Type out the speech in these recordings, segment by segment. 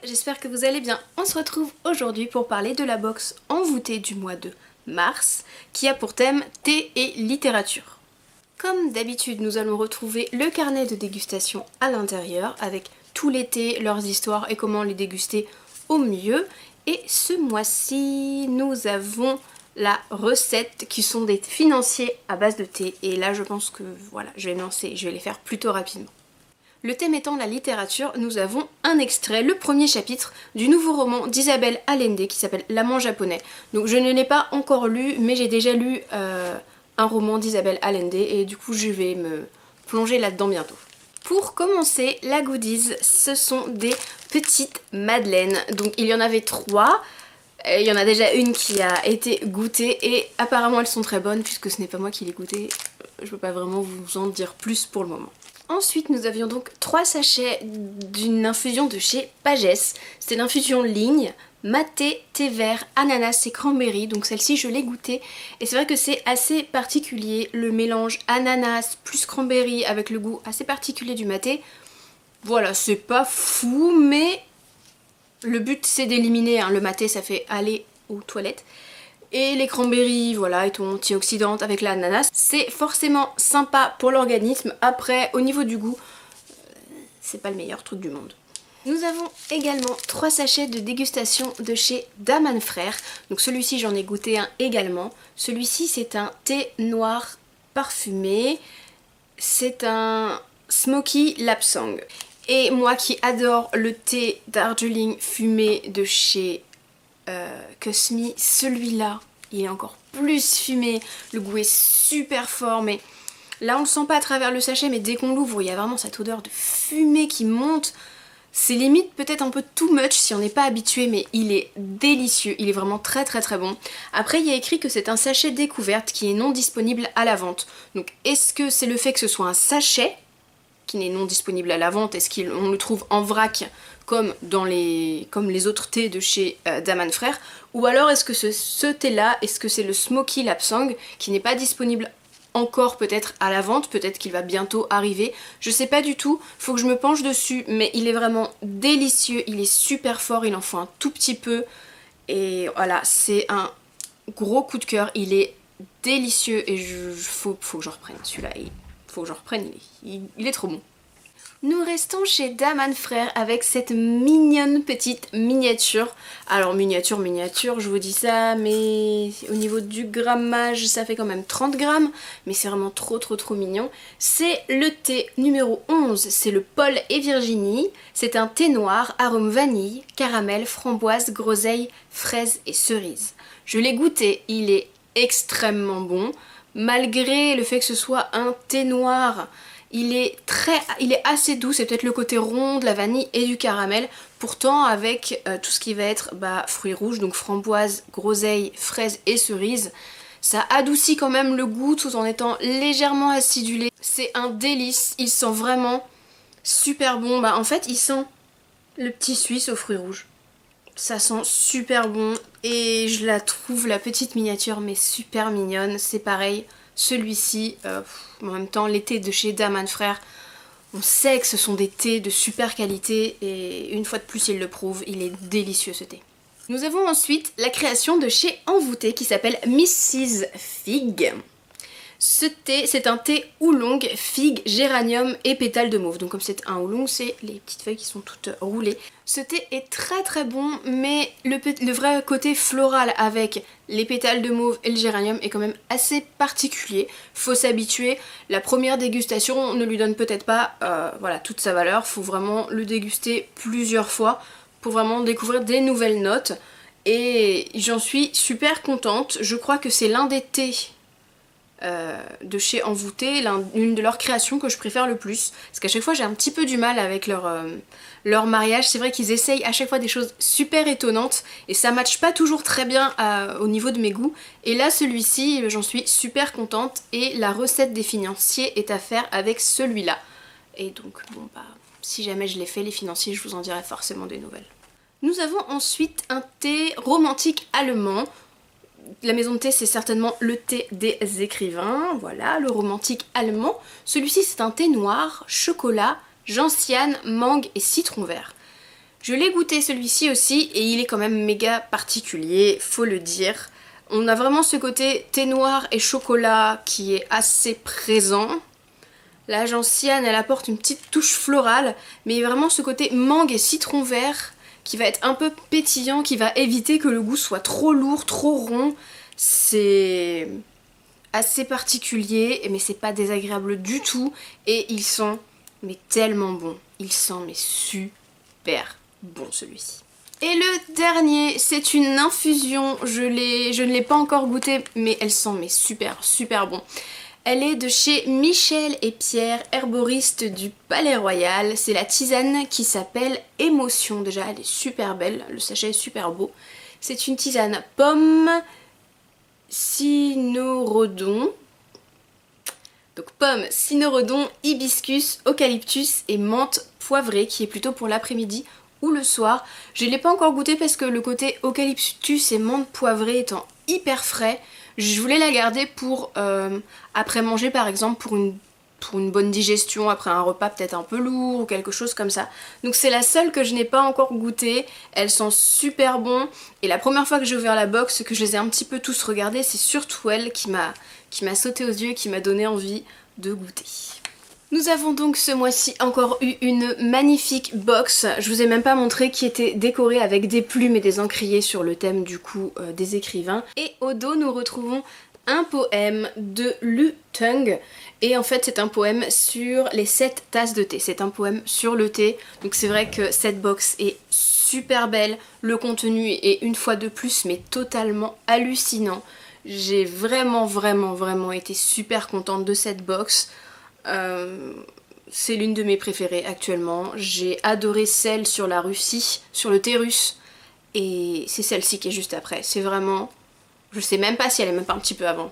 j'espère que vous allez bien. On se retrouve aujourd'hui pour parler de la box envoûtée du mois de mars qui a pour thème thé et littérature. Comme d'habitude, nous allons retrouver le carnet de dégustation à l'intérieur avec tous les thés, leurs histoires et comment les déguster au mieux. Et ce mois-ci, nous avons la recette qui sont des financiers à base de thé. Et là, je pense que voilà, je vais me lancer, je vais les faire plutôt rapidement. Le thème étant la littérature, nous avons un extrait, le premier chapitre du nouveau roman d'Isabelle Allende qui s'appelle L'amant japonais. Donc je ne l'ai pas encore lu, mais j'ai déjà lu un roman d'Isabelle Allende et du coup je vais me plonger là-dedans bientôt. Pour commencer, la goodies, ce sont des petites madeleines. Donc il y en avait 3. Il y en a déjà une qui a été goûtée et apparemment elles sont très bonnes puisque ce n'est pas moi qui les goûtée. Je ne peux pas vraiment vous en dire plus pour le moment. Ensuite, nous avions donc 3 sachets d'une infusion de chez Pagès. C'était l'infusion ligne, maté, thé vert, ananas et cranberry. Donc celle-ci, je l'ai goûtée. Et c'est vrai que c'est assez particulier, le mélange ananas plus cranberry avec le goût assez particulier du maté. Voilà, c'est pas fou, mais le but c'est d'éliminer. Le maté, ça fait aller aux toilettes. Et les cranberries, voilà, étant antioxydantes avec l'ananas, c'est forcément sympa pour l'organisme. Après, au niveau du goût, c'est pas le meilleur truc du monde. Nous avons également 3 sachets de dégustation de chez Daman Frères. Donc celui-ci, j'en ai goûté un également. Celui-ci, c'est un thé noir parfumé. C'est un Smoky Lapsang. Et moi qui adore le thé Darjeeling fumé de chez Kusmi, celui-là il est encore plus fumé, le goût est super fort, mais là on le sent pas à travers le sachet, mais dès qu'on l'ouvre il y a vraiment cette odeur de fumée qui monte. C'est limite peut-être un peu too much si on n'est pas habitué, mais il est délicieux, il est vraiment très bon. Après il y a écrit que c'est un sachet découverte qui est non disponible à la vente. Donc est-ce que c'est le fait que ce soit un sachet qui n'est non disponible à la vente, est-ce qu'on le trouve en vrac comme les autres thés de chez Daman Frères, ou alors est-ce que ce thé là, est-ce que c'est le Smoky Lapsang qui n'est pas disponible encore peut-être à la vente, peut-être qu'il va bientôt arriver, je sais pas du tout, faut que je me penche dessus, mais il est vraiment délicieux, il est super fort, il en faut un tout petit peu, et voilà, c'est un gros coup de cœur, il est délicieux, et faut que je reprenne celui-là, faut que je reprenne, il est trop bon. Nous restons chez Daman Frères avec cette mignonne petite miniature. Alors miniature, je vous dis ça, mais au niveau du grammage, ça fait quand même 30 grammes, mais c'est vraiment trop mignon. C'est le thé numéro 11, c'est le Paul et Virginie. C'est un thé noir, arôme vanille, caramel, framboise, groseille, fraise et cerise. Je l'ai goûté, il est extrêmement bon, malgré le fait que ce soit un thé noir. Il est assez doux, c'est peut-être le côté rond de la vanille et du caramel. Pourtant avec tout ce qui va être fruits rouges, donc framboise, groseille, fraise et cerise, ça adoucit quand même le goût tout en étant légèrement acidulé. C'est un délice, il sent vraiment super bon. En fait il sent le petit suisse aux fruits rouges. Ça sent super bon et je la trouve, la petite miniature, mais super mignonne. C'est pareil, celui-ci, en même temps les thés de chez Daman Frères, on sait que ce sont des thés de super qualité et une fois de plus il le prouve, il est délicieux ce thé. Nous avons ensuite la création de chez Envoûté qui s'appelle Mrs Fig. Ce thé, c'est un thé oolong, figue, géranium et pétales de mauve. Donc comme c'est un oolong, c'est les petites feuilles qui sont toutes roulées. Ce thé est très bon, mais le vrai côté floral avec les pétales de mauve et le géranium est quand même assez particulier. Faut s'habituer. La première dégustation ne lui donne peut-être pas voilà, toute sa valeur. Faut vraiment le déguster plusieurs fois pour vraiment découvrir des nouvelles notes. Et j'en suis super contente. Je crois que c'est l'un des thés de chez Envoûté, une de leurs créations que je préfère le plus, parce qu'à chaque fois j'ai un petit peu du mal avec leur mariage. C'est vrai qu'ils essayent à chaque fois des choses super étonnantes et ça matche pas toujours très bien au niveau de mes goûts, et là celui-ci j'en suis super contente et la recette des financiers est à faire avec celui-là, et donc bon si jamais je les fais les financiers, je vous en dirai forcément des nouvelles. Nous avons ensuite un thé romantique allemand. La maison de thé, c'est certainement le thé des écrivains, voilà, le romantique allemand. Celui-ci, c'est un thé noir, chocolat, gentiane, mangue et citron vert. Je l'ai goûté celui-ci aussi et il est quand même méga particulier, faut le dire. On a vraiment ce côté thé noir et chocolat qui est assez présent. La gentiane, elle apporte une petite touche florale, mais vraiment ce côté mangue et citron vert qui va être un peu pétillant, qui va éviter que le goût soit trop lourd, trop rond. C'est assez particulier, mais c'est pas désagréable du tout. Et il sent mais tellement bon. Il sent mais super bon celui-ci. Et le dernier, c'est une infusion. Je ne l'ai pas encore goûté, mais elle sent mais super bon. Elle est de chez Michel et Pierre, herboristes du Palais Royal. C'est la tisane qui s'appelle Émotion. Déjà, elle est super belle, le sachet est super beau. C'est une tisane pomme, cynorhodon. Donc pomme, cynorhodon, hibiscus, eucalyptus et menthe poivrée qui est plutôt pour l'après-midi ou le soir. Je ne l'ai pas encore goûté parce que le côté eucalyptus et menthe poivrée étant hyper frais, je voulais la garder pour après manger par exemple pour une bonne digestion, après un repas peut-être un peu lourd ou quelque chose comme ça. Donc c'est la seule que je n'ai pas encore goûtée, elle sent super bon et la première fois que j'ai ouvert la box, que je les ai un petit peu tous regardés, c'est surtout elle qui m'a sauté aux yeux et qui m'a donné envie de goûter. Nous avons donc ce mois-ci encore eu une magnifique box, je vous ai même pas montré, qui était décorée avec des plumes et des encriers sur le thème du coup des écrivains. Et au dos nous retrouvons un poème de Lu Tung et en fait c'est un poème sur les 7 tasses de thé, c'est un poème sur le thé, donc c'est vrai que cette box est super belle, le contenu est une fois de plus mais totalement hallucinant. J'ai vraiment été super contente de cette box. C'est l'une de mes préférées actuellement. J'ai adoré celle sur la Russie, sur le thé russe, et c'est celle-ci qui est juste après. C'est vraiment... Je sais même pas si elle est même pas un petit peu avant.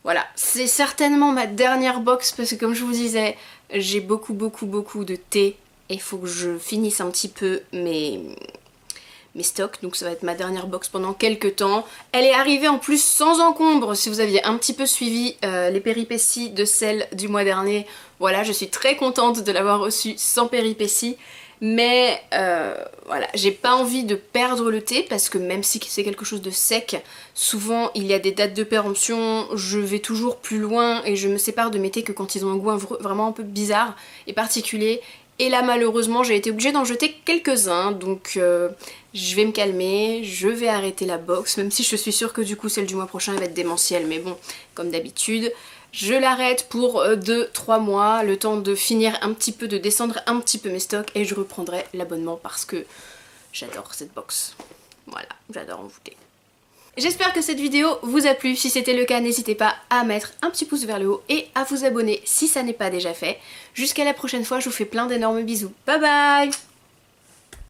Voilà, c'est certainement ma dernière box parce que comme je vous disais, j'ai beaucoup de thé et il faut que je finisse un petit peu mes stocks, donc ça va être ma dernière box pendant quelques temps. Elle est arrivée en plus sans encombre, si vous aviez un petit peu suivi les péripéties de celle du mois dernier. Voilà, je suis très contente de l'avoir reçue sans péripéties, mais voilà, j'ai pas envie de perdre le thé parce que même si c'est quelque chose de sec, souvent il y a des dates de péremption, je vais toujours plus loin et je me sépare de mes thés que quand ils ont un goût vraiment un peu bizarre et particulier. Et là malheureusement j'ai été obligée d'en jeter quelques-uns, donc je vais me calmer, je vais arrêter la box, même si je suis sûre que du coup celle du mois prochain va être démentielle, mais bon, comme d'habitude, je l'arrête pour 2-3 mois, le temps de finir un petit peu, de descendre un petit peu mes stocks, et je reprendrai l'abonnement parce que j'adore cette box. Voilà, j'adore en goûter. J'espère que cette vidéo vous a plu, si c'était le cas n'hésitez pas à mettre un petit pouce vers le haut et à vous abonner si ça n'est pas déjà fait. Jusqu'à la prochaine fois, je vous fais plein d'énormes bisous, bye bye.